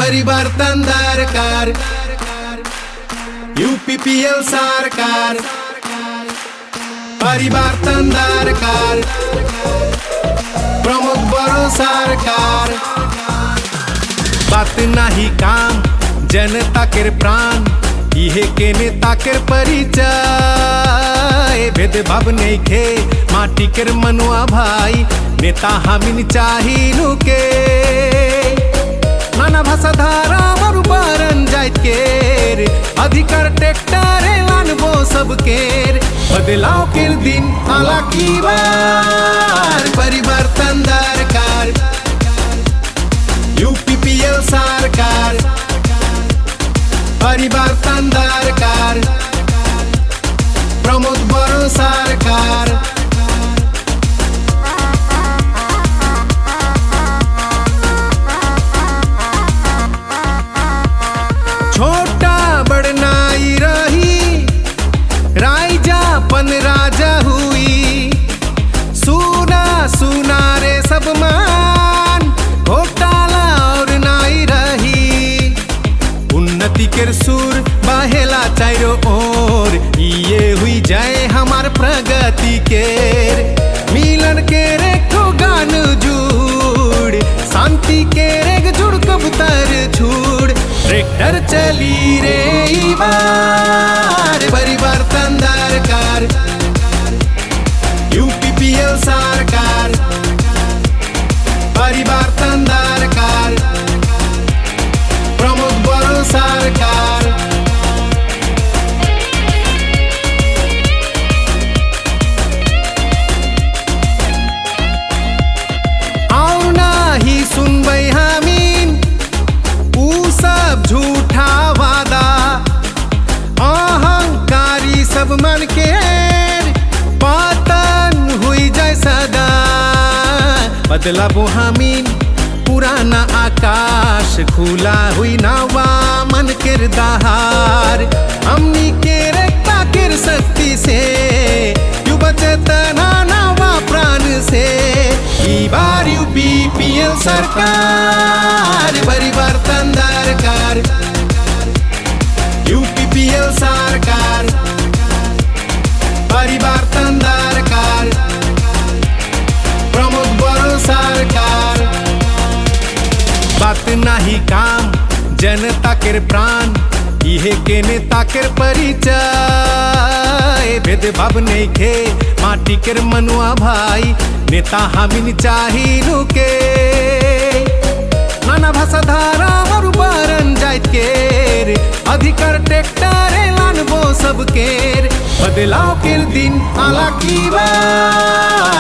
परिवर्तन दरकार यूपीपीएल सरकार परिवर्तन दरकार प्रमोद बड़ो सरकार बात नाही काम जनता के प्राण इहे के नेता के परिचय भेदभाव नहीं खे माटी के मनुआ भाई नेता हमिन चाहिनु के नाना भाषा धारा मरुबारन जाइत केर अधिकार ट्रैक्टर लानबो सब केर बदलाव के दिन आला की बार परिवर्तन दरकार यूपीपीएल सरकार परिवर्तन दरकार प्रमोद बड़ो सरकार छोटा बड़नाई रही राइजापन राजा हुई सुना सुना रे सब मान घोटाला और नाई रही उन्नति के सुर बहेला चारो ओर ये हुई जाए हमार प्रगति के मिलन के रे गान जुड़ शांति के रे जुड़ कबूतर छुड़ ट्रैक्टर चली रे बार परिवर्तन दरकार यूपीपीएल सरकार परिवर्तन दरकार प्रमोद बड़ो सरकार आओ नाही सुनबै हमीन ऊ सब झूठा वादा अहंकारी सब मन के पतन हुई जाए सदा बदलाबो हमीन पुराना आकाश खुला हुई नवा मन के दहार हमनी के रेखता के शक्ति से युवा चेतना नवा प्राण से ई बार यूपीपीएल सरकार परिवर्तन दरकार यूपीपीएल सरकार परिवर्तन दरकार प्रमोद बड़ो सरकार बात नाही काम जनता के प्राण इहे के नेता के परिचय भेदभाव नहीं खे माटी के मनुआ भाई नेता हमिन चाहिनु के नाना भाषा धारा मरुबारन जाइत केर अधिकार ट्रैक्टर लानबो सब केर बदलाव के दिन आला की बार